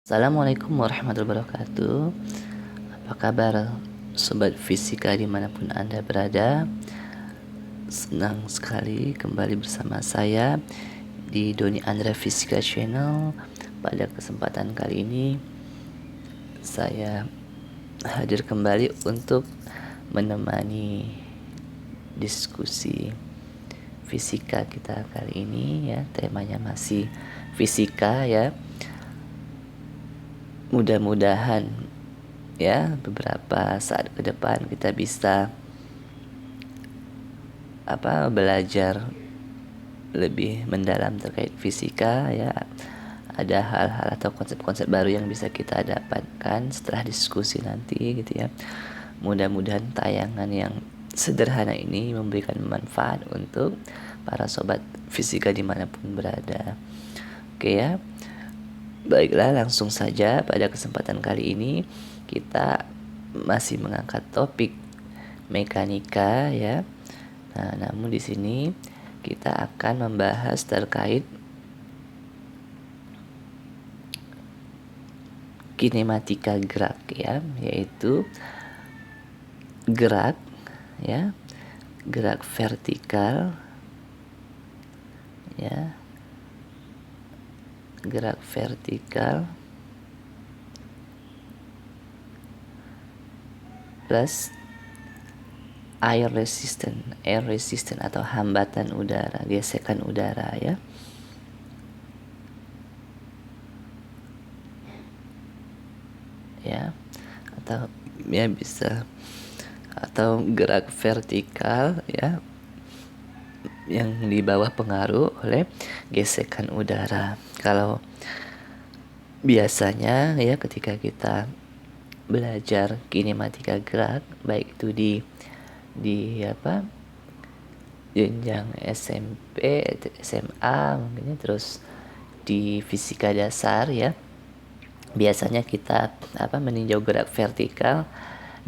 Assalamualaikum warahmatullahi wabarakatuh. Apa kabar Sobat Fisika dimanapun Anda berada? Senang sekali kembali bersama saya di Doni Andra Fisika Channel. Pada kesempatan kali ini saya hadir kembali untuk menemani diskusi fisika kita kali ini ya. Temanya masih fisika ya. Mudah-mudahan ya beberapa saat ke depan kita bisa belajar lebih mendalam terkait fisika ya. Ada hal-hal atau konsep-konsep baru yang bisa kita dapatkan setelah diskusi nanti gitu ya. Mudah-mudahan tayangan yang sederhana ini memberikan manfaat untuk para sobat fisika dimanapun berada. Oke ya. Baiklah, langsung saja pada kesempatan kali ini kita masih mengangkat topik mekanika ya. Nah, namun di sini kita akan membahas terkait kinematika gerak ya, yaitu gerak ya, gerak vertikal ya, gerak vertikal plus air resistant atau hambatan udara, gesekan udara ya. Ya, atau ya bisa atau gerak vertikal ya yang di bawah pengaruh oleh gesekan udara. Kalau biasanya ya ketika kita belajar kinematika gerak baik itu di jenjang SMP, SMA mungkin terus di fisika dasar ya. Biasanya kita meninjau gerak vertikal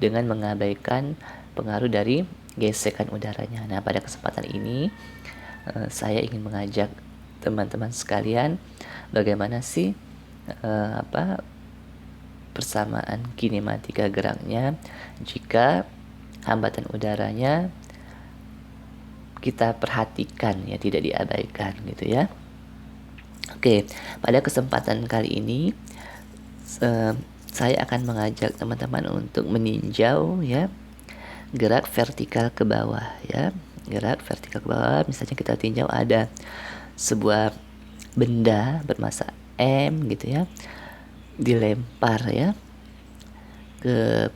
dengan mengabaikan pengaruh dari gesekan udaranya. Nah, pada kesempatan ini saya ingin mengajak teman-teman sekalian bagaimana sih persamaan kinematika geraknya jika hambatan udaranya kita perhatikan ya, tidak diabaikan gitu ya. Oke, pada kesempatan kali ini saya akan mengajak teman-teman untuk meninjau ya gerak vertikal ke bawah ya. Gerak vertikal ke bawah, misalnya kita tinjau ada sebuah benda bermassa M gitu ya, dilempar ya ke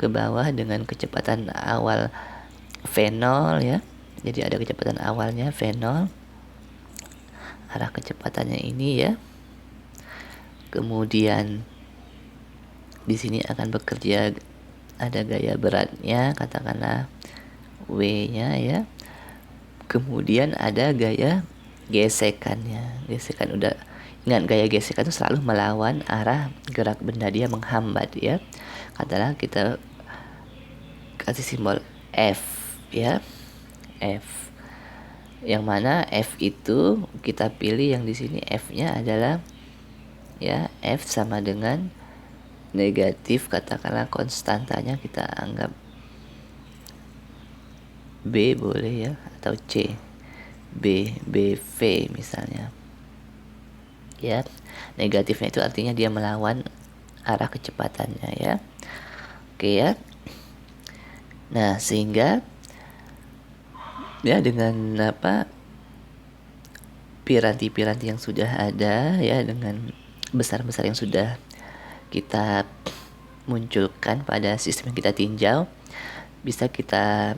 bawah dengan kecepatan awal v0 ya. Jadi ada kecepatan awalnya v0, arah kecepatannya ini ya. Kemudian di sini akan bekerja, ada gaya beratnya katakanlah W-nya ya. Kemudian ada gaya gesekannya. Gesekan udah ingat, gaya gesekan itu selalu melawan arah gerak benda, dia menghambat ya. Katakanlah kita kasih simbol F ya. F. Yang mana F itu kita pilih yang di sini F-nya adalah ya, F sama dengan negatif, katakanlah konstantanya kita anggap B boleh ya, atau C, BV misalnya ya. Negatifnya itu artinya dia melawan arah kecepatannya ya. Oke ya. Nah, sehingga ya dengan piranti-piranti yang sudah ada ya, dengan besar-besar yang sudah kita munculkan pada sistem yang kita tinjau, bisa kita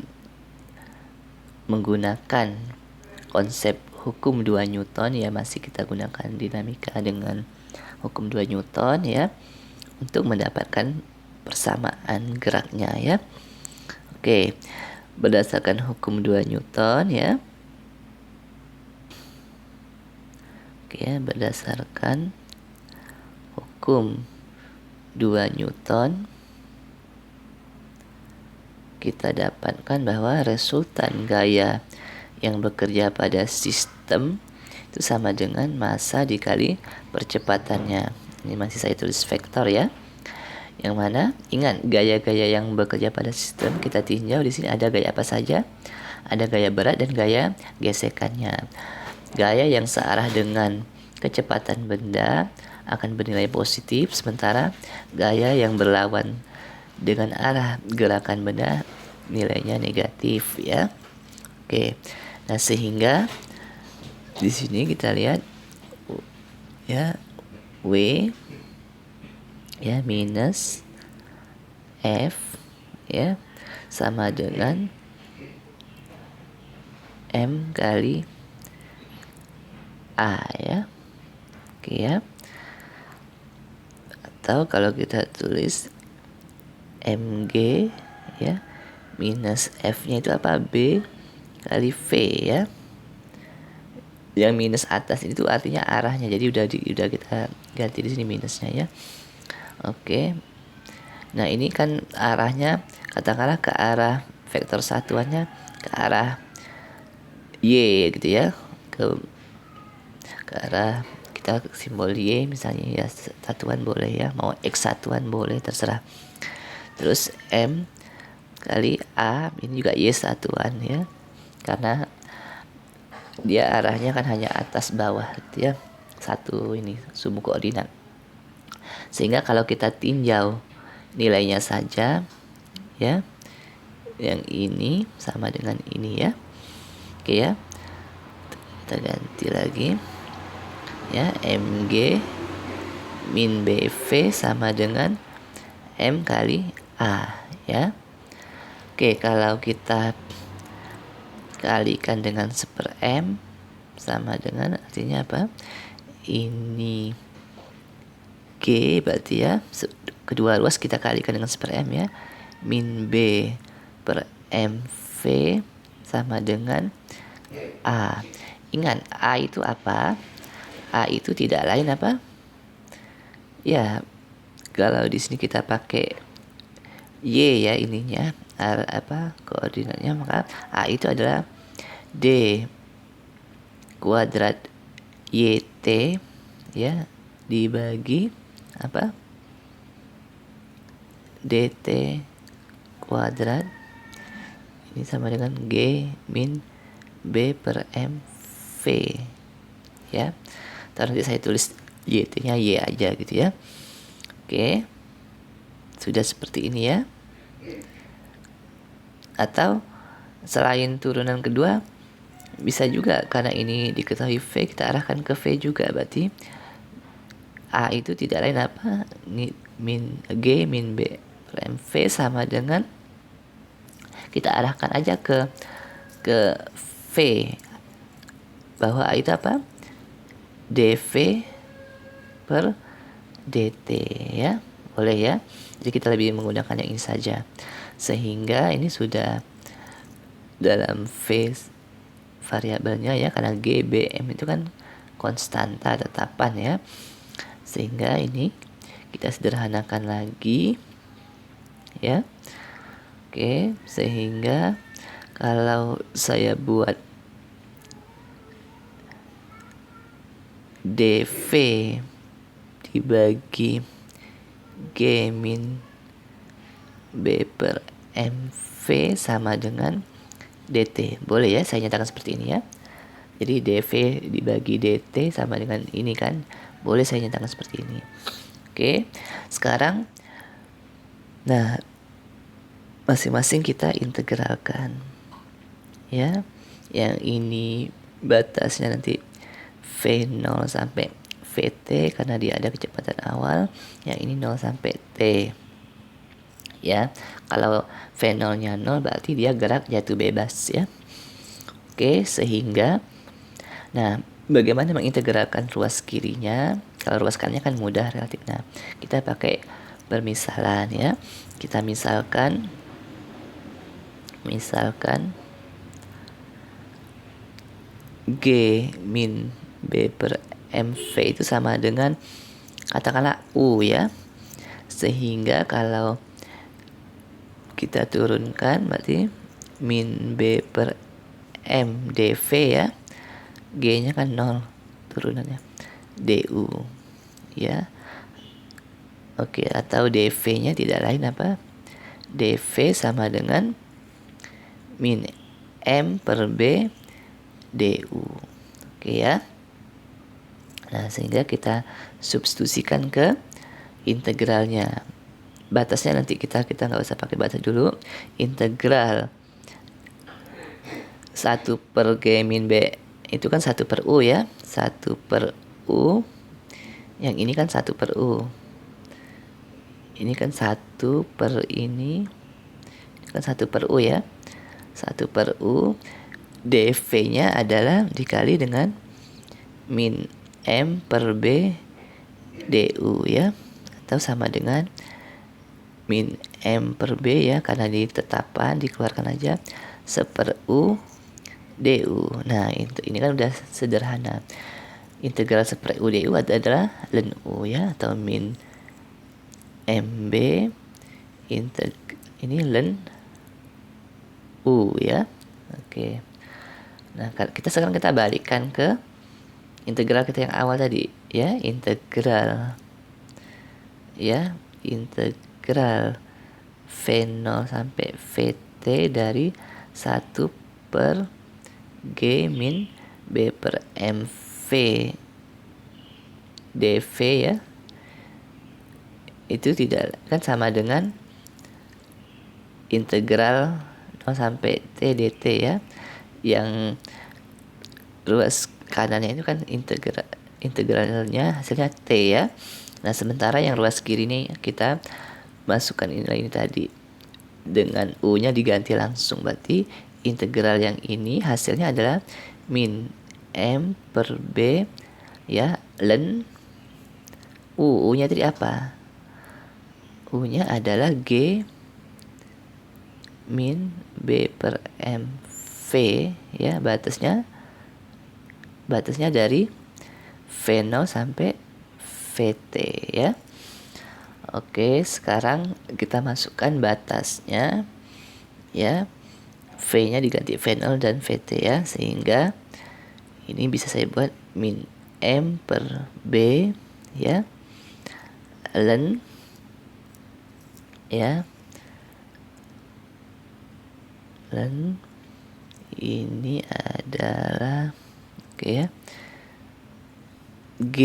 menggunakan konsep hukum 2 Newton ya, masih kita gunakan dinamika dengan hukum 2 Newton ya, untuk mendapatkan persamaan geraknya ya. Oke, berdasarkan hukum 2 Newton ya. Oke, berdasarkan hukum 2 Newton kita dapatkan bahwa resultan gaya yang bekerja pada sistem itu sama dengan massa dikali percepatannya. Ini masih saya tulis vektor ya. Yang mana ingat gaya-gaya yang bekerja pada sistem kita tinjau di sini ada gaya apa saja? Ada gaya berat dan gaya gesekannya. Gaya yang searah dengan kecepatan benda akan bernilai positif, sementara gaya yang berlawan dengan arah gerakan benda nilainya negatif ya. Oke. Nah, sehingga di sini kita lihat ya W ya minus F ya sama dengan M kali A ya. Oke ya. Atau kalau kita tulis MG ya minus F-nya itu apa? B kali V ya. Yang minus atas itu artinya arahnya. Jadi udah kita ganti di sini minusnya ya. Oke. Nah, ini kan arahnya katakanlah ke arah vektor satuannya ke arah Y gitu ya. Ke arah kita simbol Y misalnya ya, satuan boleh ya, mau X satuan boleh, terserah. Terus M kali A ini juga Y satuan ya. Karena dia arahnya kan hanya atas bawah gitu ya. Satu ini sumbu koordinat. Sehingga kalau kita tinjau nilainya saja ya, yang ini sama dengan ini ya. Oke ya. Kita ganti lagi. Ya, MG min BV sama dengan M kali A ya. Oke, kalau kita kalikan dengan 1/M sama dengan artinya apa? Ini G berarti ya, kedua ruas kita kalikan dengan 1/M ya. Min B per MV sama dengan A. Ingat, A itu apa? A itu tidak lain apa? Ya, kalau di sini kita pakai Y ya ininya, koordinatnya, maka A itu adalah D kuadrat YT ya dibagi apa? DT kuadrat ini sama dengan G min B per MV ya. Ntar nanti saya tulis YT-nya Y aja gitu ya. Oke. Sudah seperti ini ya. Atau selain turunan kedua bisa juga karena ini diketahui V, kita arahkan ke V juga, berarti A itu tidak lain apa? G min B per MV sama dengan kita arahkan aja ke V, bahwa A itu apa? DV per DT ya. Boleh ya. Jadi kita lebih menggunakan yang ini saja. Sehingga ini sudah dalam V variabelnya ya, karena G, B, M itu kan konstanta tetapan ya. Sehingga ini kita sederhanakan lagi ya. Oke, sehingga kalau saya buat DV dibagi G min B per MV sama dengan DT. Boleh ya saya nyatakan seperti ini ya. Jadi DV dibagi DT sama dengan ini kan. Boleh saya nyatakan seperti ini. Oke. Sekarang nah masing-masing kita integralkan. Ya. Yang ini batasnya nanti V0 sampai VT karena dia ada kecepatan awal. Yang ini 0 sampai T. Ya, kalau V0-nya 0 berarti dia gerak jatuh bebas ya. Oke, sehingga nah, bagaimana mengintegralkan ruas kirinya? Kalau ruas kanannya kan mudah relatif. Nah, kita pakai permisalan ya. Kita misalkan G min B per MV itu sama dengan katakanlah U ya. Sehingga kalau kita turunkan berarti min B per M dV ya. G nya kan 0. turunannya du ya. Oke, atau dv-nya tidak lain apa? dv sama dengan min m per b du. Oke ya. Nah, sehingga kita substitusikan ke integralnya. Batasnya nanti kita nggak usah pakai batas dulu. Integral 1 per G min B itu kan 1 per U ya. 1 per U. Yang ini kan 1 per U. Ini kan 1 per ini kan 1 per U ya. 1 per U. dv-nya adalah dikali dengan min m per b du ya. Atau sama dengan min m per b ya, karena ditetapkan dikeluarkan aja 1 per U du. Nah, ini kan udah sederhana. Integral 1 per U du adalah ln U ya, atau min mb ini ln U ya. Oke. Nah, kita sekarang balikkan ke integral kita yang awal tadi ya, integral V0 sampai Vt dari 1 per G min B per MV dV ya. Itu tidak kan sama dengan integral 0 sampai T dt ya. Yang ruas kanannya itu kan integralnya hasilnya T ya. Nah, sementara yang ruas kiri ini kita masukkan ini tadi dengan U-nya diganti langsung. Berarti integral yang ini hasilnya adalah min M per B ya, ln U. U-nya tadi apa? U-nya adalah G min B per M V ya, batasnya dari V0 sampai Vt ya. Oke, sekarang kita masukkan batasnya ya. V-nya diganti V0 dan Vt ya, sehingga ini bisa saya buat min M per B ya, ln ya, ln ini adalah oke ya, G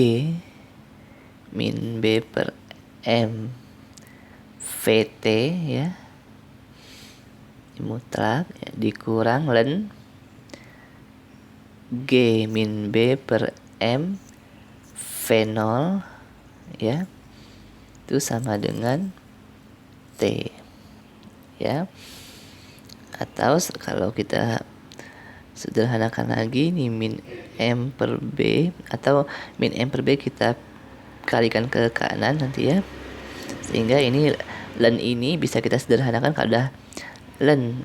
min B per M Vt ya, mutlak ya, dikurang ln G min B per M V0 ya, itu sama dengan T ya. Atau kalau kita sederhanakan lagi nih, min M per B atau min M per B kita kalikan ke kanan nanti ya, sehingga ini ln ini bisa kita sederhanakan kalau udah ln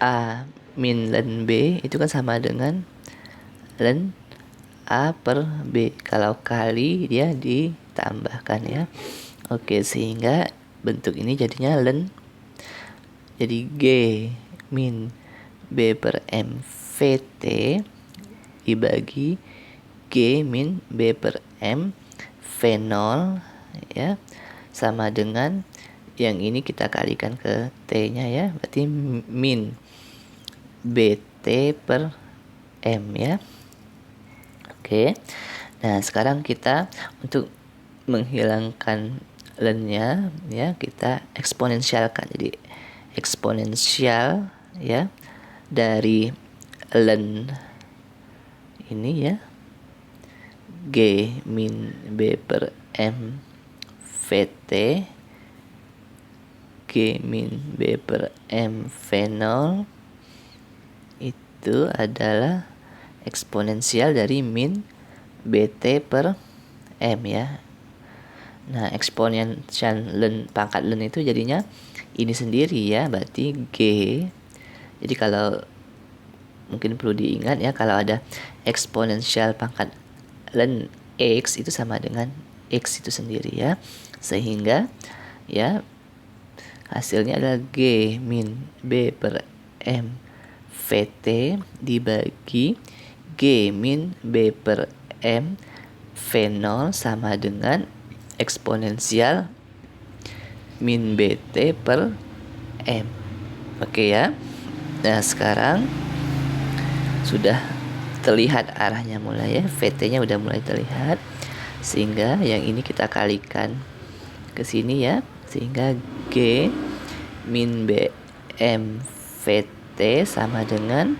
A min ln B itu kan sama dengan ln A per B, kalau kali dia ditambahkan ya. Oke, sehingga bentuk ini jadinya ln, jadi G min B per M Vt dibagi G min B per M V0 ya, sama dengan yang ini kita kalikan ke T-nya ya, berarti min BT per M ya. Oke. Nah, sekarang kita untuk menghilangkan ln-nya ya, kita eksponensialkan. Jadi eksponensial ya dari ln ini ya, G min B per M Vt G min B per M V0 itu adalah eksponensial dari min BT per M ya. Nah, eksponensial ln pangkat ln itu jadinya ini sendiri ya, berarti G. Jadi kalau mungkin perlu diingat ya, kalau ada eksponensial pangkat ln X itu sama dengan X itu sendiri ya. Sehingga ya hasilnya adalah G min B per M Vt dibagi G min B per M V0 sama dengan eksponensial min BT per M. Oke ya. Nah sekarang sudah terlihat arahnya mulai ya, VT-nya udah mulai terlihat, sehingga yang ini kita kalikan ke sini ya, sehingga G min BM VT sama dengan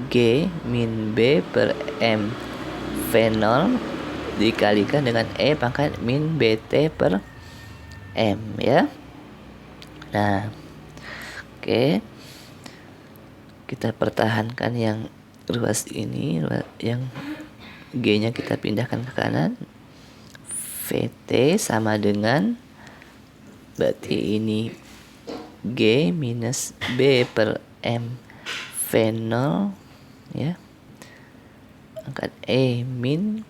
G min B per M V0 dikalikan dengan E pangkat min BT per M ya. Nah oke, kita pertahankan yang ruas ini, yang G-nya kita pindahkan ke kanan. VT sama dengan, berarti ini G minus B per M V0 ya, angkat E min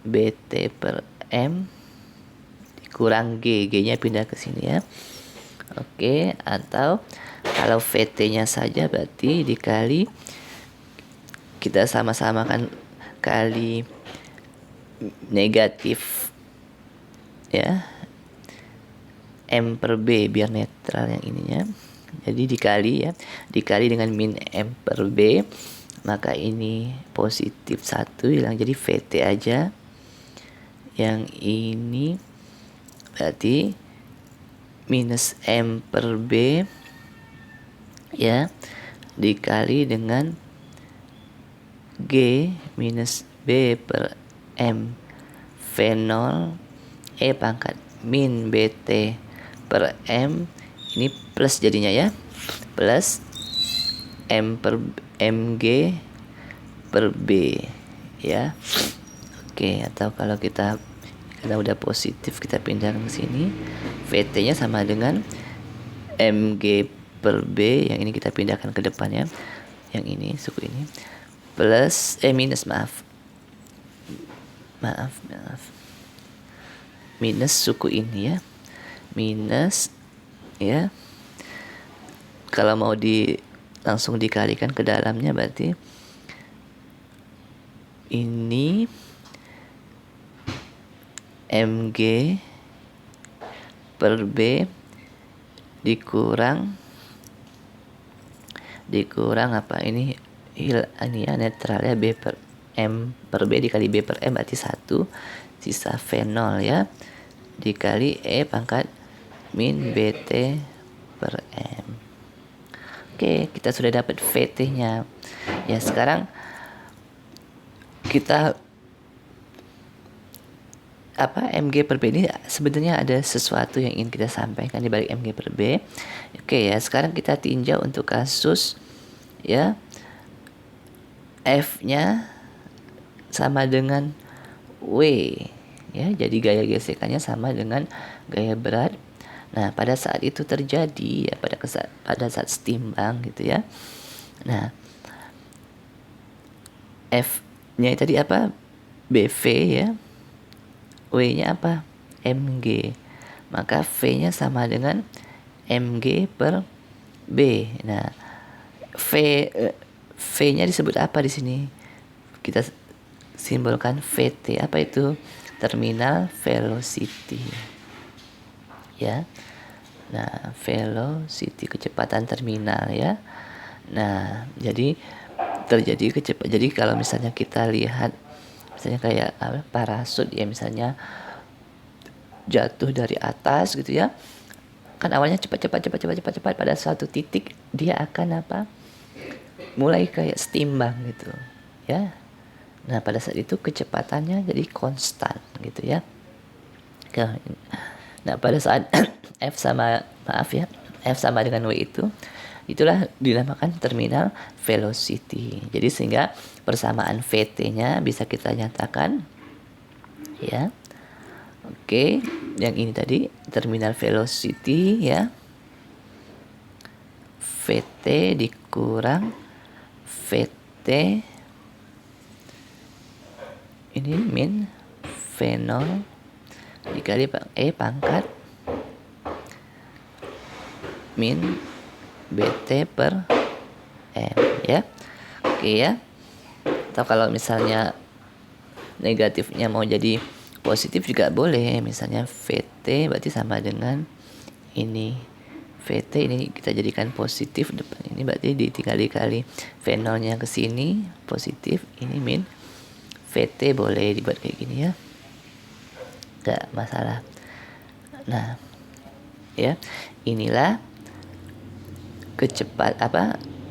BT per M dikurang G-nya pindah ke sini ya. Oke, atau kalau VT-nya saja berarti dikali, kita sama-sama kan kali negatif ya, M per B biar netral yang ininya. Jadi dikali ya, dikali dengan min M per B, maka ini positif 1 hilang jadi VT aja. Yang ini berarti minus M per B ya, dikali dengan G minus B per M V0 E pangkat min BT per M, ini plus jadinya ya, plus M per MG per B ya. Oke, atau kalau kita udah positif, kita pindahkan ke sini, VT-nya sama dengan MG per B, yang ini kita pindahkan ke depan ya, yang ini suku ini, plus minus maaf minus suku ini ya, minus ya, kalau mau langsung dikalikan ke dalamnya berarti ini MG per B dikurang apa ini ya, netral ya, B per M per B dikali B per M berarti 1, sisa V0 ya, dikali E pangkat min BT per M. Oke, kita sudah dapat VT-nya ya. Sekarang kita MG per B ini sebenarnya ada sesuatu yang ingin kita sampaikan di balik MG per B. Oke ya, sekarang kita tinjau untuk kasus ya, F-nya sama dengan W ya, jadi gaya gesekannya sama dengan gaya berat. Nah pada saat itu terjadi ya, pada saat setimbang gitu ya. Nah F-nya tadi apa? BV ya, W-nya apa? MG. Maka V-nya sama dengan MG per B. Nah, V-nya disebut apa di sini? Kita simbolkan VT. Apa itu? Terminal velocity. Ya. Nah, velocity, kecepatan terminal ya. Nah, jadi terjadi kecepatan. Jadi kalau misalnya kita lihat, misalnya kayak parasut ya, misalnya jatuh dari atas gitu ya, kan awalnya cepat, pada suatu titik dia akan mulai kayak setimbang gitu ya. Nah pada saat itu kecepatannya jadi konstan gitu ya. Nah pada saat F sama dengan W itulah dinamakan terminal velocity. Jadi sehingga persamaan VT-nya bisa kita nyatakan ya. Oke, yang ini tadi terminal velocity ya, VT dikurang VT ini min V0 dikali E pangkat min BT per M ya. Oke ya. Atau kalau misalnya negatifnya mau jadi positif juga boleh, misalnya VT berarti sama dengan ini VT, ini kita jadikan positif, depan ini berarti tinggal dikali V0 nya ke sini positif, ini min VT, boleh dibuat kayak gini ya, nggak masalah. Nah ya, inilah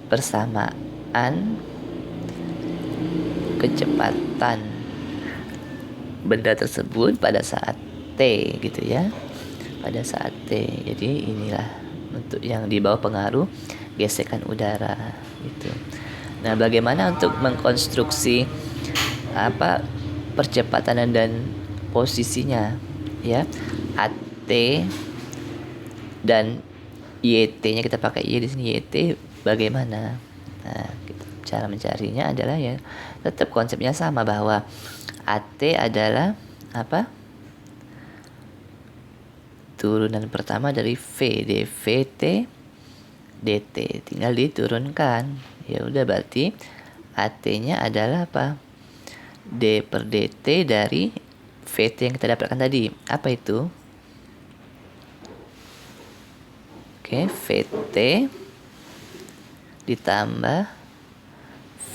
persamaan kecepatan benda tersebut pada saat T gitu ya, pada saat T. Jadi inilah untuk yang di bawah pengaruh gesekan udara gitu. Nah, bagaimana untuk mengkonstruksi percepatan dan posisinya ya? AT dan YT-nya kita pakai Y di sini, YT bagaimana? Nah, cara mencarinya adalah ya tetap konsepnya sama, bahwa AT adalah turunan pertama dari V, dVT dt, tinggal diturunkan. Ya udah, berarti AT-nya adalah D per dt dari VT yang kita dapatkan tadi. Apa itu? Oke, VT ditambah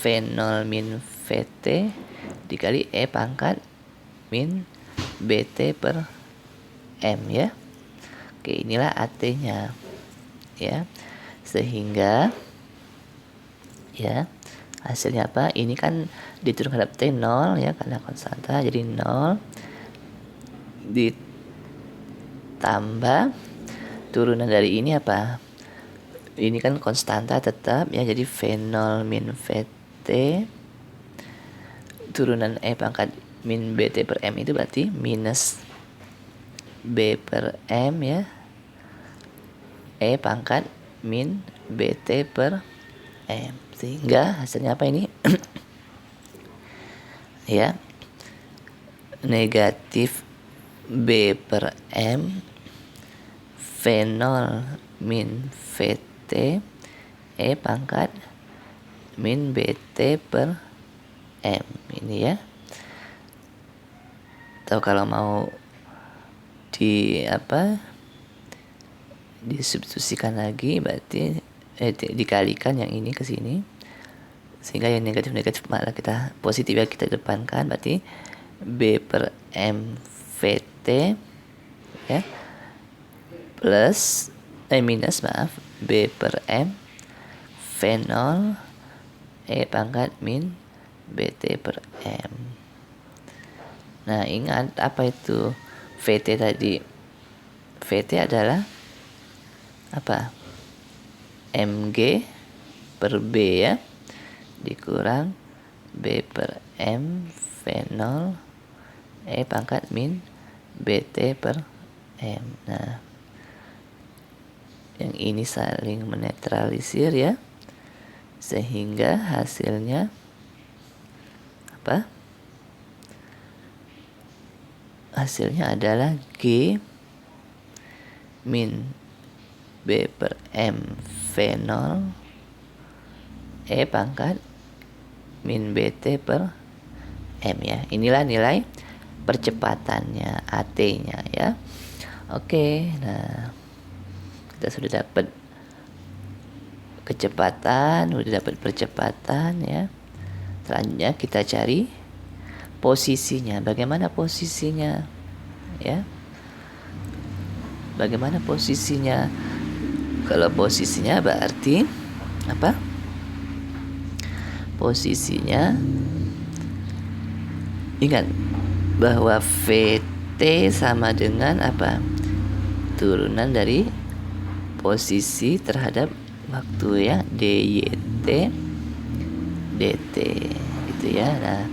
V0 min VT dikali E pangkat min BT per M ya. Oke, inilah AT-nya ya. Sehingga ya hasilnya apa? Ini kan diturunkan hadap T 0 ya, karena konstanta, jadi 0 ditambah turunan dari ini apa? Ini kan konstanta tetap ya, jadi V0 min VT turunan E pangkat min BT per M itu berarti minus B per M ya, E pangkat min BT per M. Sehingga hasilnya apa ini? Ya, negatif B per M V0 min VT E pangkat min BT per M ini ya. Atau kalau mau disubstitusikan lagi, berarti dikalikan yang ini ke sini, sehingga yang negatif malah kita positif ya kita depankan, berarti B per M VT ya plus minus B per M V0 E pangkat min BT per M. Nah, ingat apa itu VT tadi? VT adalah MG per B ya, dikurang B per M V0 E pangkat min BT per M. Nah, yang ini saling menetralisir ya, sehingga hasilnya hasilnya adalah G min B per M V0 E pangkat min BT per M ya. Inilah nilai percepatannya, AT-nya ya. Oke, nah kita sudah dapat kecepatan, sudah dapat percepatan ya. Selanjutnya kita cari posisinya. Bagaimana posisinya ya? Bagaimana posisinya? Kalau posisinya berarti posisinya, ingat bahwa VT sama dengan turunan dari posisi terhadap waktu ya, DYT dt gitu ya. Nah,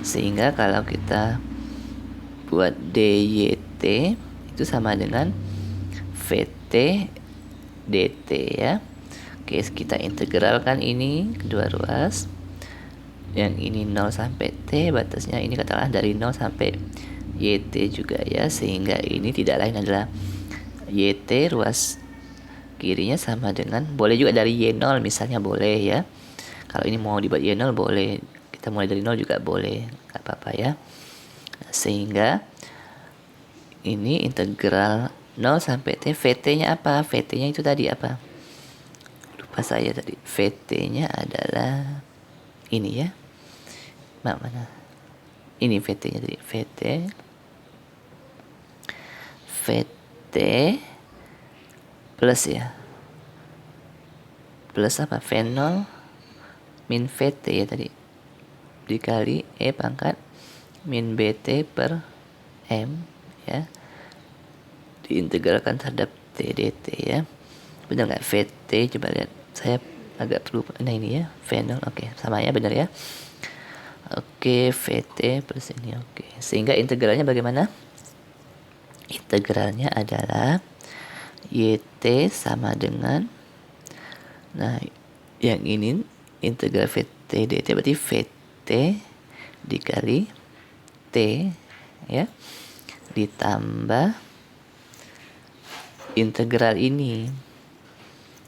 sehingga kalau kita buat DYT itu sama dengan VT dt ya. Oke, kita integralkan ini kedua ruas. Yang ini 0 sampai T, batasnya ini katakanlah dari 0 sampai YT juga ya, sehingga ini tidak lain adalah YT ruas kirinya sama dengan, boleh juga dari Y0 misalnya, boleh ya. Kalau ini mau dibuat Y0 boleh kita mulai dari 0 juga boleh, nggak apa-apa ya. Sehingga ini integral 0 sampai T, VT-nya apa? VT-nya itu tadi apa? Lupa saya tadi. VT-nya adalah ini ya. Mana? Ini VT-nya tadi. VT plus ya. Plus apa? V0 min VT ya tadi. Dikali E pangkat min BT per M ya. Diintegralkan terhadap T dt ya. Benar nggak? VT coba lihat. Saya agak perlu. Nah ini ya. V0 oke. Sama ya, benar ya. Oke, VT plus ini oke. Sehingga integralnya bagaimana? Integralnya adalah YT sama dengan, nah yang ini integral VT dt berarti VT dikali T ya, ditambah integral ini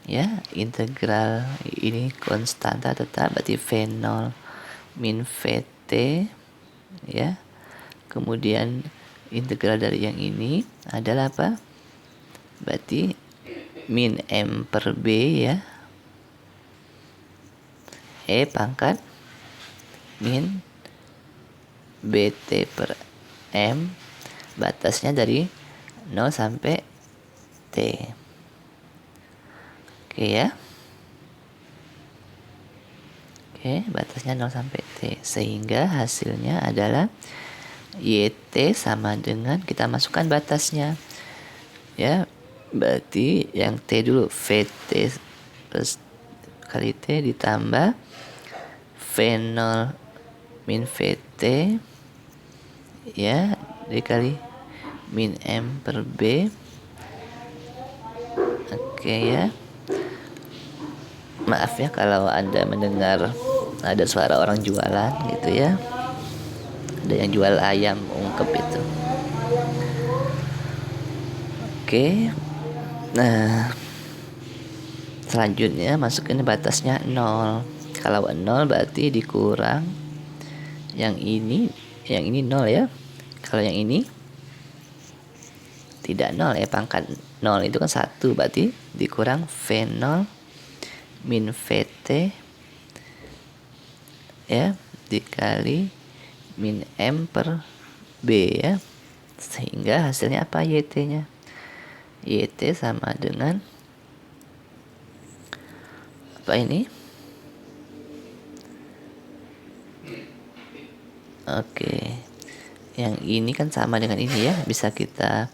ya, integral ini konstanta tetap berarti V0 min VT ya. Kemudian integral dari yang ini adalah apa? Berarti min M per B ya. E pangkat min BT per M. Batasnya dari 0 sampai T. Oke ya. Oke, batasnya 0 sampai T. Sehingga hasilnya adalah YT sama dengan, kita masukkan batasnya ya, berarti yang T dulu VT plus kali T ditambah V0 min VT ya, dikali min M per B. Oke ya, maaf ya kalau Anda mendengar ada suara orang jualan gitu ya, ada yang jual ayam ungkep itu. Oke. Nah, selanjutnya masukin batasnya 0. Kalau 0 berarti dikurang yang ini 0 ya. Kalau yang ini tidak 0 ya, pangkat 0 itu kan 1, berarti dikurang V0 min VT ya, dikali min M per B ya. Sehingga hasilnya apa? YT-nya. YT sama dengan apa ini? Oke. Yang ini kan sama dengan ini ya, bisa kita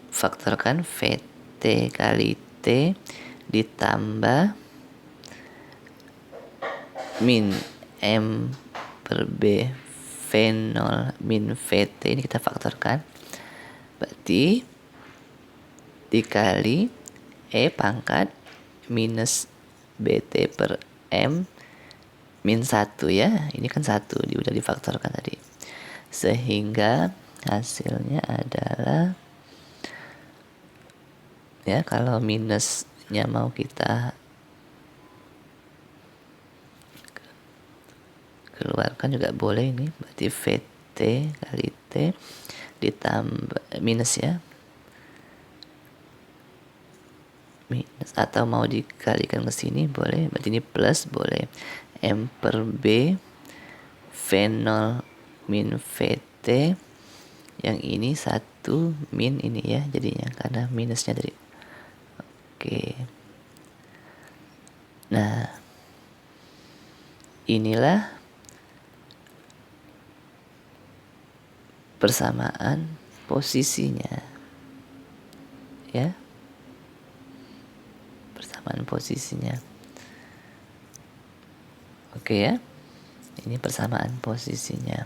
faktorkan VT kali T ditambah min M per B V0 min VT, ini kita faktorkan, berarti dikali E pangkat minus BT per M min 1 ya. Ini kan 1 udah difaktorkan tadi. Sehingga hasilnya adalah ya, kalau minusnya mau kita keluarkan juga boleh, ini berarti VT kali T ditambah minus ya, minus, atau mau dikalikan ke sini boleh, berarti ini plus boleh. M per B V0 min VT, yang ini 1 min ini ya jadinya, karena minusnya dari. Oke. Nah, inilah persamaan posisinya ya, persamaan posisinya. Oke ya, ini persamaan posisinya.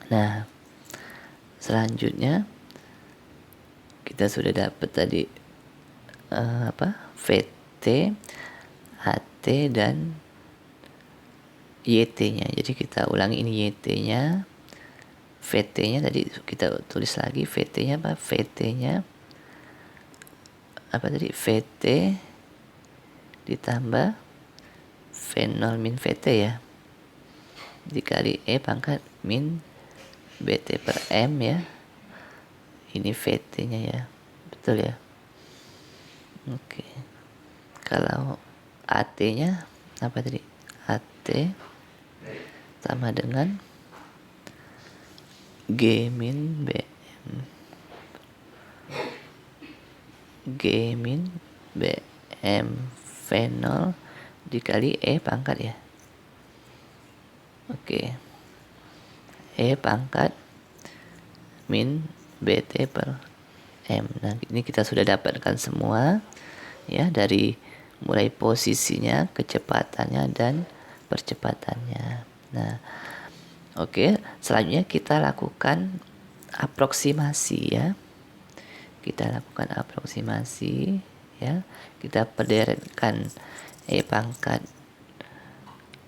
Nah, selanjutnya kita sudah dapat tadi VT, HT dan YT-nya. Jadi kita ulangi, ini YT-nya, VT-nya tadi kita tulis lagi, VT-nya apa? VT-nya apa tadi? VT ditambah V0 min VT ya. dikali E pangkat min BT per M ya. Ini VT nya ya, betul ya. Oke, kalau AT nya apa tadi? AT sama dengan G min BM, G min BM V0 dikali E pangkat ya. Oke, E pangkat min BT per M. Nah, ini kita sudah dapatkan semua ya, dari mulai posisinya, kecepatannya, dan percepatannya. Nah, oke, selanjutnya kita lakukan aproksimasi ya. Kita lakukan aproksimasi ya. Kita perderetkan E pangkat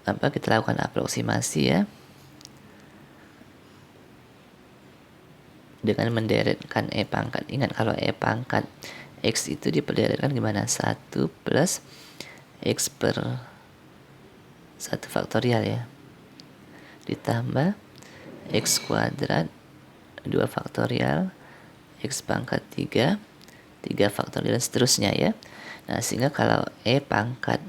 kita lakukan aproksimasi ya, dengan menderetkan E pangkat. Ingat kalau E pangkat X itu diperderetkan gimana? 1 plus X per 1 faktorial ya, ditambah X kuadrat 2 faktorial, X pangkat 3 faktorial, dan seterusnya ya. Nah, sehingga kalau E pangkat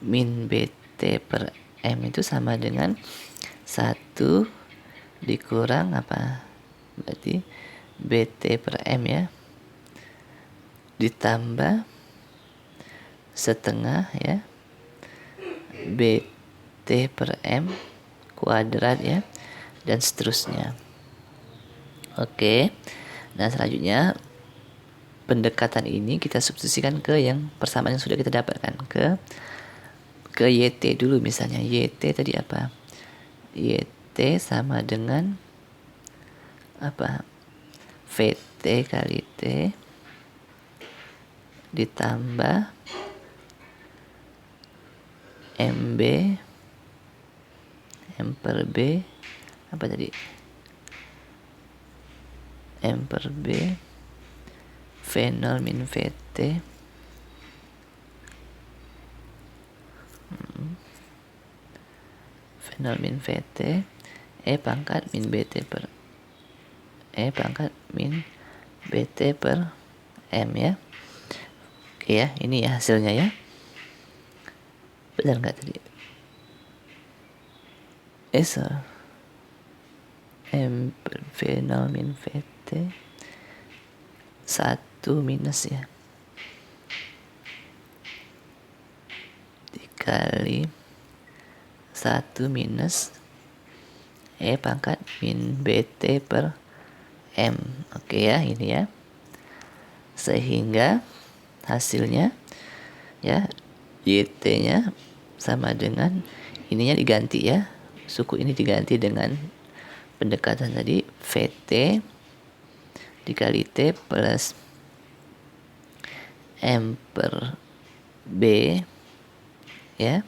min BT per M itu sama dengan 1 dikurang apa? Berarti BT per M ya, ditambah setengah ya BT per M kuadrat ya, dan seterusnya. Oke, nah selanjutnya pendekatan ini kita substitusikan ke yang persamaan yang sudah kita dapatkan, ke YT dulu. Misalnya YT tadi apa? YT sama dengan apa? VT kali T ditambah MB M per B apa tadi? M per B V0 min VT V0 min VT E pangkat min BT per E pangkat min BT per M ya. Oke ya, ini ya hasilnya ya. Benar nggak tadi? M per V0 min VT 1 minus ya, dikali 1 minus E pangkat min BT per M. Oke ya, ini ya. Sehingga hasilnya ya, YT nya sama dengan ininya diganti ya, suku ini diganti dengan pendekatan tadi, VT dikali T plus M per B ya,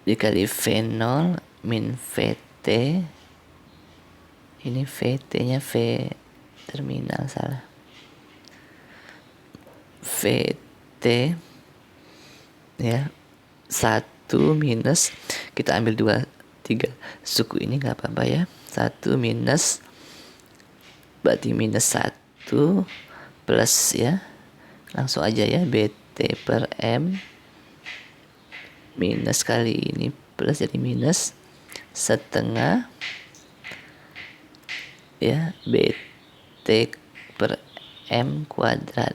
dikali V0 min VT. Ini VT nya V terminal, salah, VT ya 1 minus, kita ambil 2 3 suku ini nggak apa-apa ya, 1 minus berarti minus 1 plus ya, langsung aja ya, BT per M minus kali ini plus, jadi minus setengah ya BT per M kuadrat.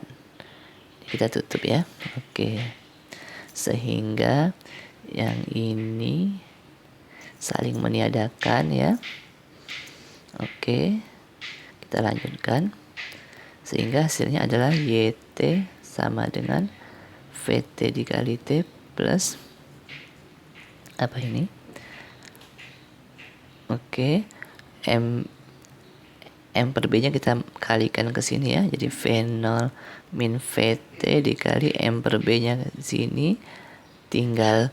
Kita tutup ya. Oke, sehingga yang ini saling meniadakan ya. Oke, kita lanjutkan, sehingga hasilnya adalah YT sama dengan VT dikali T plus apa ini? Oke, M per B nya kita kalikan ke sini ya, jadi V0 min VT dikali M per B nya ke sini, tinggal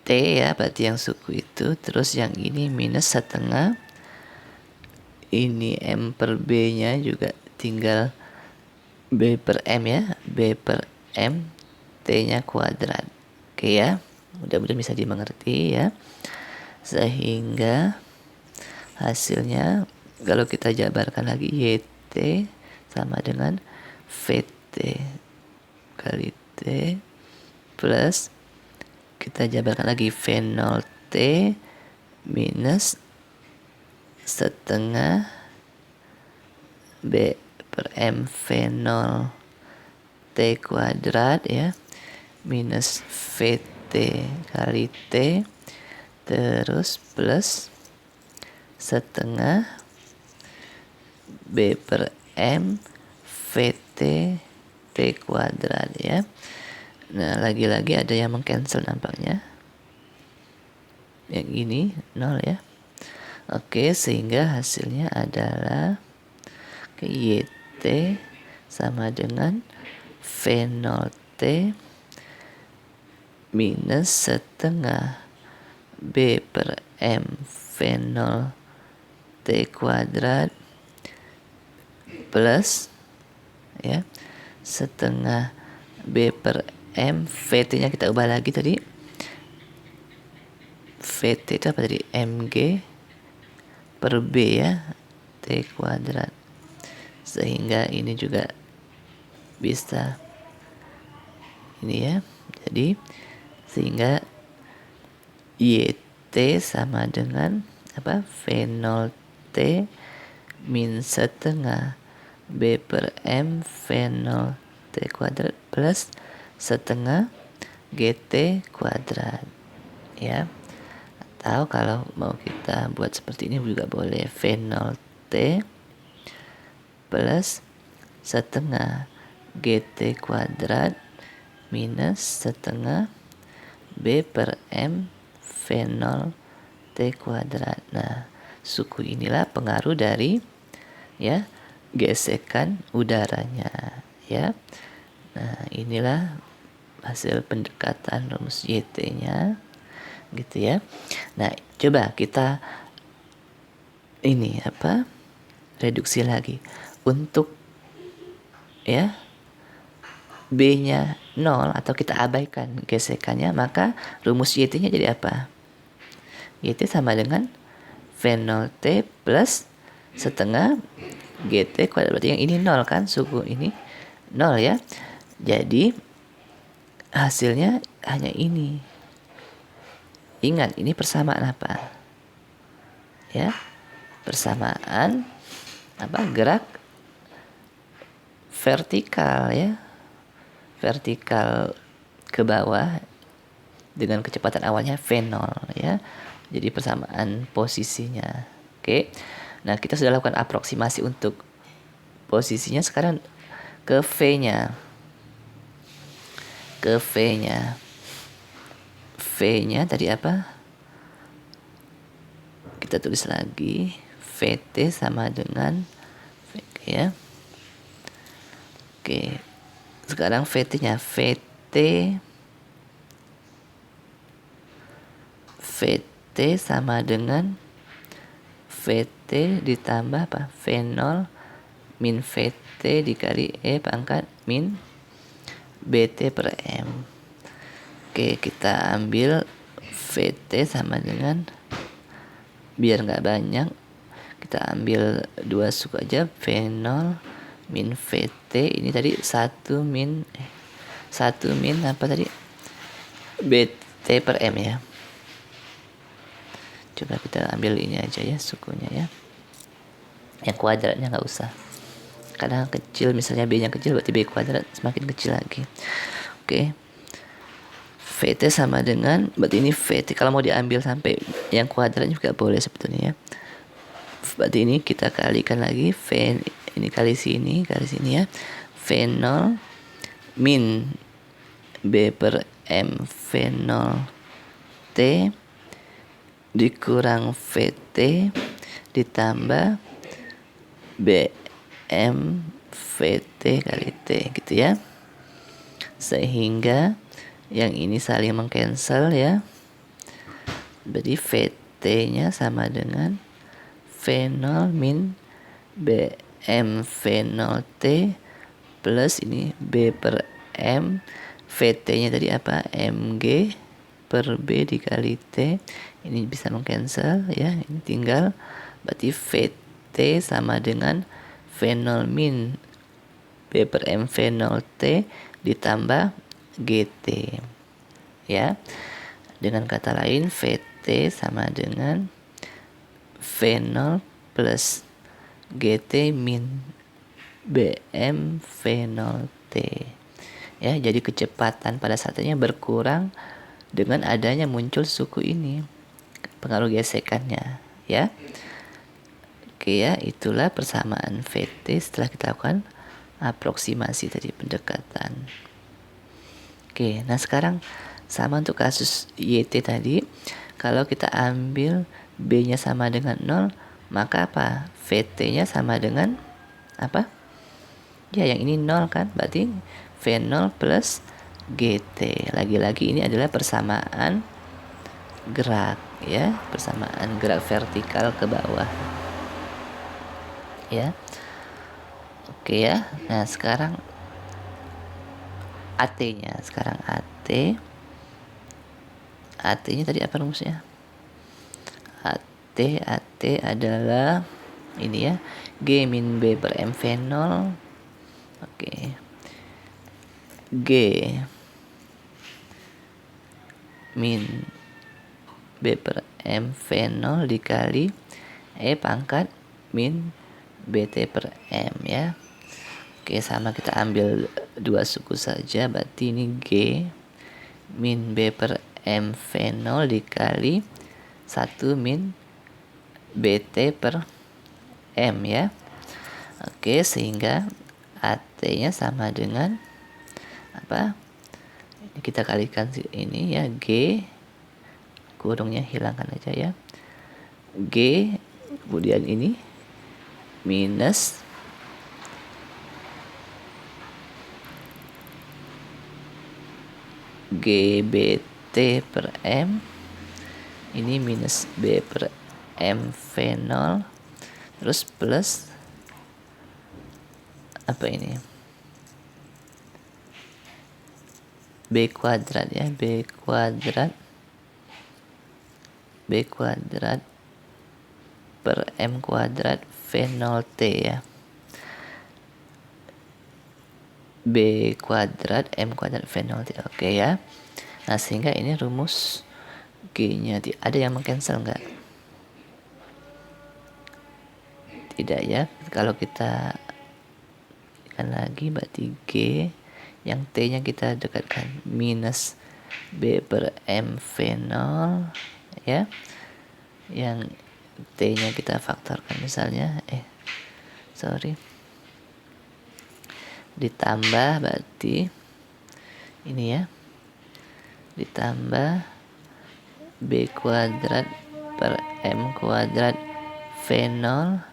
T ya, berarti yang suku itu, terus yang ini minus setengah, ini M per B nya juga tinggal B per M ya, B per M, T nya kuadrat. Oke ya, Mudah-mudahan bisa dimengerti ya. Sehingga hasilnya kalau kita jabarkan lagi YT sama dengan VT kali T plus kita jabarkan lagi V0T minus setengah B per M V0 T kuadrat ya minus VT kali T terus plus setengah B per M VT T kuadrat ya. Nah, lagi-lagi ada yang mengcancel nampaknya. Yang ini 0 ya. Oke, sehingga hasilnya adalah YT sama dengan V0T minus setengah B per M V0T kuadrat plus ya setengah B per M VT nya kita ubah lagi tadi. VT itu apa tadi? MG per B ya T kuadrat. Sehingga ini juga bisa ini ya. Jadi sehingga YT sama dengan apa? V0T min setengah B per M V0T kuadrat plus setengah GT kuadrat ya. Atau kalau mau kita buat seperti ini juga boleh V0T plus setengah GT kuadrat minus setengah B per M V0T kuadrat. Nah, suku inilah pengaruh dari ya gesekan udaranya ya. Nah, inilah hasil pendekatan rumus YT-nya gitu ya. Nah, coba kita ini apa? Reduksi lagi. Untuk ya B-nya 0 atau kita abaikan gesekannya, maka rumus YT-nya jadi apa? YT sama dengan V0T plus setengah GT kuadrat. Berarti yang ini 0 kan, suku ini 0 ya. Jadi hasilnya hanya ini. Ingat, ini persamaan apa? Ya, persamaan apa? Gerak vertikal ya. Vertikal ke bawah dengan kecepatan awalnya V0 ya. Jadi persamaan posisinya. Oke. Nah, kita sudah lakukan aproksimasi untuk posisinya, sekarang ke V-nya. Ke V-nya. V-nya tadi apa? Kita tulis lagi. VT sama dengan ya. Oke. Sekarang VT-nya VT sama dengan VT ditambah apa? V0 min VT dikali E pangkat min BT per M. Oke, kita ambil VT sama dengan, biar nggak banyak, kita ambil 2 suku aja. V0 min VT ini tadi 1 min apa tadi? BT per M ya. Coba kita ambil ini aja ya sukunya ya. Yang kuadratnya nggak usah. Karena kecil, misalnya B-nya kecil berarti B kuadrat semakin kecil lagi. Oke. VT sama dengan, berarti ini VT kalau mau diambil sampai yang kuadrat juga boleh sebetulnya ya. Berarti ini kita kalikan lagi V ini kali sini ya. V0 min B per M V0 T dikurang VT ditambah BM VT kali T gitu ya. Sehingga yang ini saling mengcancel ya. Berarti VT-nya sama dengan V0 min BM V0T plus ini B per M VT-nya tadi apa? MG per B dikali T. Ini bisa mengcancel ya, ini tinggal berarti VT sama dengan V0 min B per M V0 T ditambah GT ya. Dengan kata lain VT sama dengan V0 plus GT min BM V0 T ya. Jadi kecepatan pada saatnya berkurang dengan adanya muncul suku ini, pengaruh gesekannya ya. Oke ya, itulah persamaan VT setelah kita lakukan aproksimasi tadi, pendekatan. Oke, nah sekarang sama untuk kasus YT tadi. Kalau kita ambil B-nya sama dengan 0, maka apa? VT-nya sama dengan apa? Ya, yang ini 0 kan? Berarti V0 plus GT. Lagi-lagi ini adalah persamaan gerak ya, persamaan gerak vertikal ke bawah. Ya. Oke ya. Nah, sekarang AT-nya. Sekarang AT. AT-nya tadi apa rumusnya? AT adalah ini ya, G min B per M V0. Oke. G min B per M V0 dikali E pangkat min BT per M ya. Oke, sama, kita ambil dua suku saja, berarti ini G min B per M V0 dikali 1 min BT per M ya. Oke, sehingga AT-nya sama dengan apa? Ini kita kalikan ini ya, G kurungnya hilangkan aja ya. G kemudian ini minus GBT per M, ini minus B per M V0, terus plus apa ini, B kuadrat ya, B kuadrat per M kuadrat V0T ya, B kuadrat M kuadrat V0T. Oke ya. Nah, sehingga ini rumus G-nya ada yang mengcancel enggak? Tidak ya. Kalau kita kan lagi, berarti G yang T-nya kita dekatkan minus B per M V0 ya. Yang T-nya kita faktorkan misalnya ditambah, berarti ini ya, ditambah B kuadrat per M kuadrat V0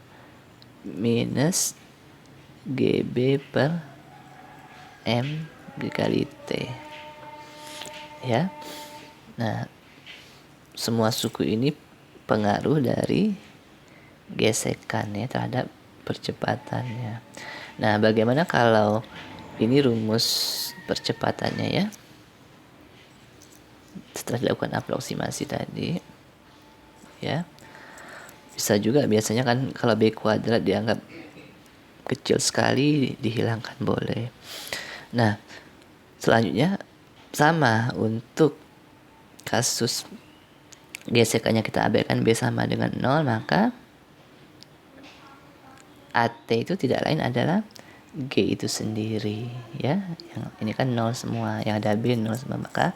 minus GB per M dikali T ya. Nah, semua suku ini pengaruh dari gesekannya terhadap percepatannya. Nah, bagaimana kalau ini rumus percepatannya ya, setelah dilakukan aproksimasi tadi ya. Bisa juga, biasanya kan kalau B kuadrat dianggap kecil sekali, dihilangkan boleh. Nah, selanjutnya sama untuk kasus gesekannya kita abaikan, B sama dengan 0, maka AT itu tidak lain adalah G itu sendiri ya. Yang ini kan 0 semua, yang ada B 0 semua, maka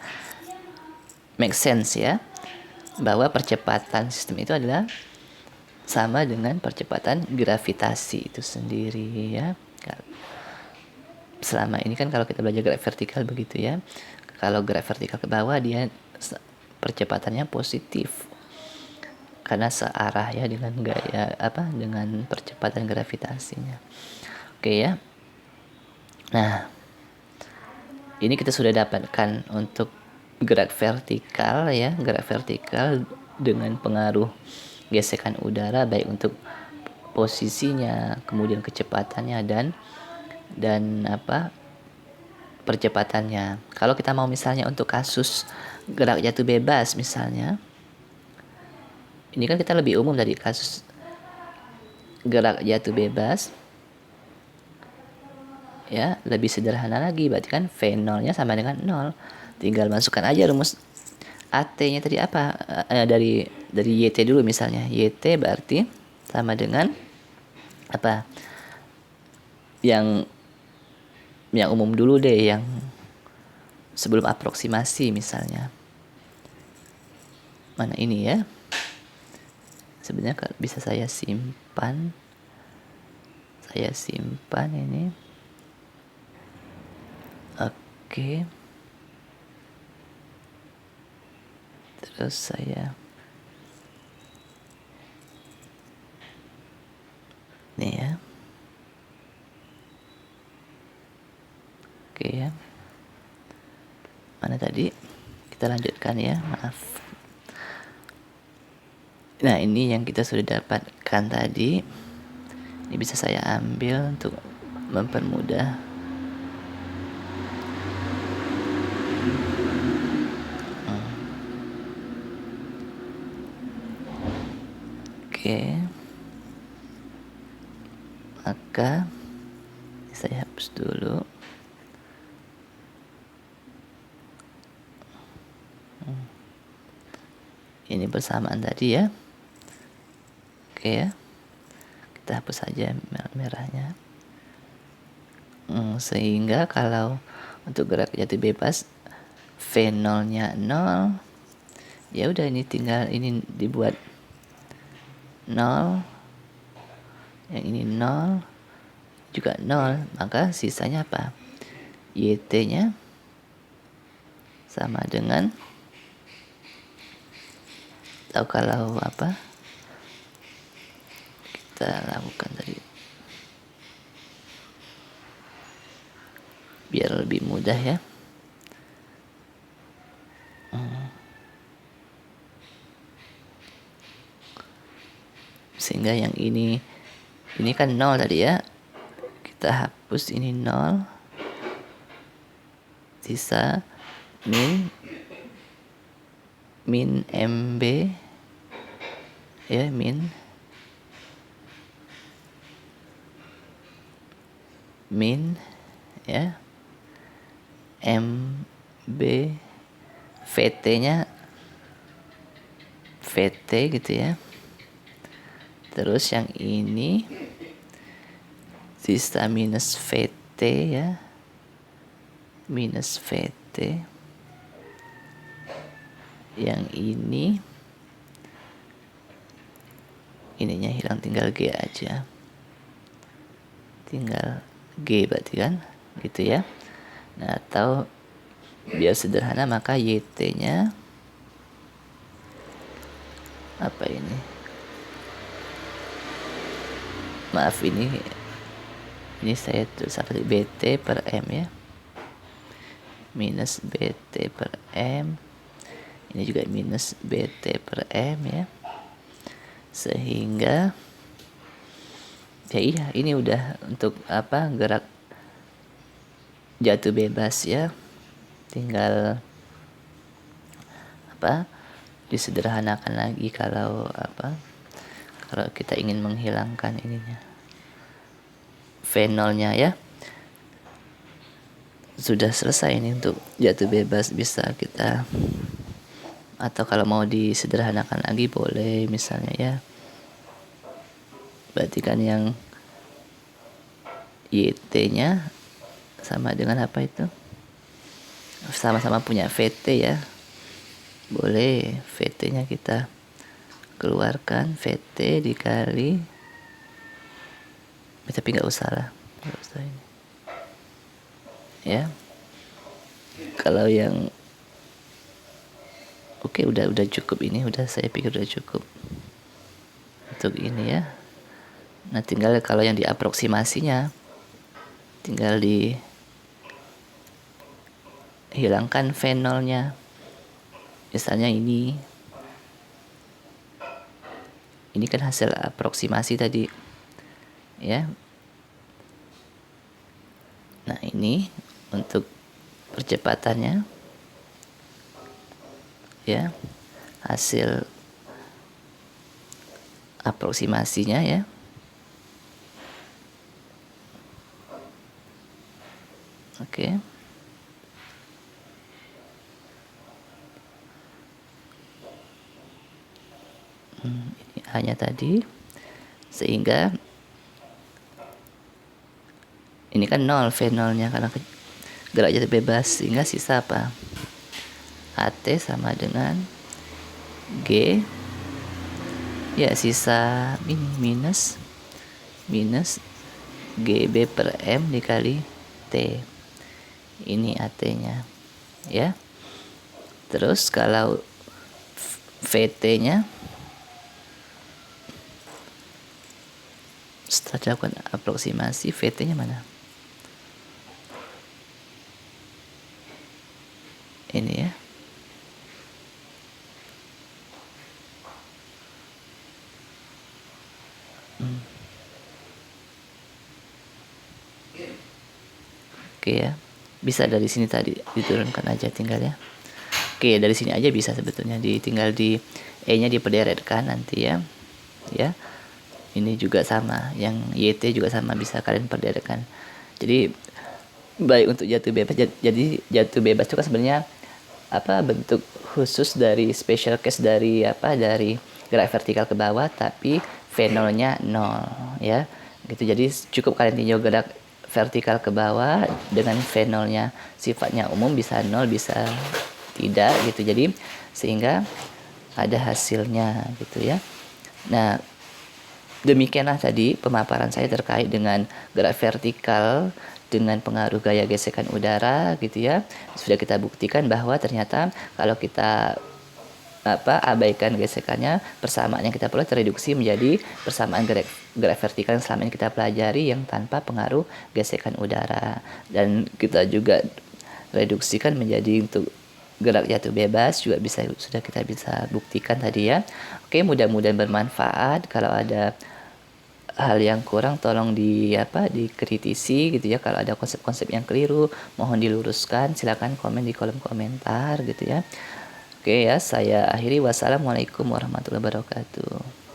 make sense ya, bahwa percepatan sistem itu adalah sama dengan percepatan gravitasi itu sendiri ya. Selama ini kan kalau kita belajar gerak vertikal begitu ya, kalau gerak vertikal ke bawah dia percepatannya positif karena searah ya dengan dengan percepatan gravitasinya. Oke ya. Nah, ini kita sudah dapatkan untuk gerak vertikal ya, gerak vertikal dengan pengaruh gesekan udara, baik untuk posisinya, kemudian kecepatannya dan percepatannya. Kalau kita mau misalnya untuk kasus gerak jatuh bebas misalnya, ini kan kita lebih umum dari kasus gerak jatuh bebas, ya lebih sederhana lagi, berarti kan V0-nya sama dengan 0. Tinggal masukkan aja rumus AT-nya tadi apa, dari YT dulu misalnya. YT berarti sama dengan apa, yang umum dulu deh, yang sebelum aproksimasi misalnya. Mana ini ya, sebenarnya bisa saya simpan ini. Oke. Terus saya nih ya. Oke ya. Mana tadi? Kita lanjutkan ya, maaf. Nah, ini yang kita sudah dapatkan tadi. Ini bisa saya ambil untuk mempermudah. Oke. Maka saya hapus dulu. Ini bersamaan tadi ya. Oke ya. Kita hapus saja merahnya. Sehingga kalau untuk gerak jatuh bebas V0-nya 0, ya udah ini tinggal ini dibuat 0, yang ini 0 juga 0, maka sisanya apa? YT-nya sama dengan, tahu kalau apa kita lakukan tadi biar lebih mudah ya. Sehingga yang ini kan 0 tadi ya, kita hapus ini 0, sisa min MB ya, min ya, MB VT-nya VT gitu ya. Terus yang ini sisa minus VT ya, minus VT. Yang ini ininya hilang, tinggal G aja, tinggal G berarti kan gitu ya. Nah, atau biar sederhana maka YT-nya apa ini, maaf ini saya tulis seperti BT per M ya, minus BT per M, ini juga minus BT per M ya, sehingga ya iya ini udah untuk apa, gerak jatuh bebas ya. Tinggal apa, disederhanakan lagi kalau kita ingin menghilangkan ininya V0-nya ya. Sudah selesai ini untuk jatuh bebas, bisa kita, atau kalau mau disederhanakan lagi boleh misalnya ya. Berarti kan yang YT-nya sama dengan apa itu? Sama-sama punya VT ya. Boleh VT-nya kita keluarkan, VT dikali, tapi nggak usah lah, nggak usah ini ya. Kalau yang oke, udah cukup ini, saya pikir udah cukup untuk ini ya. Nah, tinggal kalau yang diaproksimasinya tinggal dihilangkan V0-nya. Misalnya ini kan hasil aproksimasi tadi ya. Nah, ini untuk percepatannya ya, hasil aproksimasinya ya. Oke. Ini hanya tadi, sehingga ini kan 0 V0-nya karena gerak jatuh bebas, sehingga sisa apa? HT sama dengan G, ya sisa ini minus GB per M dikali T. Ini AT-nya ya. Terus kalau VT-nya setelah dilakukan aproksimasi, VT-nya mana? Ini ya. Oke ya. Bisa dari sini tadi diturunkan aja tinggal ya. Oke, dari sini aja bisa sebetulnya, tinggal di E-nya diperderetkan nanti ya. Ya. Ini juga sama, yang YT juga sama, bisa kalian perderetkan. Jadi baik untuk jatuh bebas, jadi jatuh bebas itu kan sebenarnya apa, bentuk khusus dari special case dari apa, dari gerak vertikal ke bawah tapi V0-nya 0 ya. Gitu. Jadi cukup kalian tinjau gerak vertikal ke bawah dengan V0-nya sifatnya umum, bisa 0 bisa tidak gitu. Jadi sehingga ada hasilnya gitu ya. Nah, demikianlah tadi pemaparan saya terkait dengan gerak vertikal dengan pengaruh gaya gesekan udara gitu ya. Sudah kita buktikan bahwa ternyata kalau kita abaikan gesekannya, persamaan yang kita peroleh tereduksi menjadi persamaan gerak vertikal yang selama ini kita pelajari yang tanpa pengaruh gesekan udara. Dan kita juga reduksikan menjadi untuk gerak jatuh bebas juga sudah kita bisa buktikan tadi ya. Oke, mudah-mudahan bermanfaat. Kalau ada hal yang kurang tolong dikritisi gitu ya. Kalau ada konsep-konsep yang keliru mohon diluruskan, silakan komen di kolom komentar gitu ya. Oke ya, saya akhiri. Wassalamualaikum warahmatullahi wabarakatuh.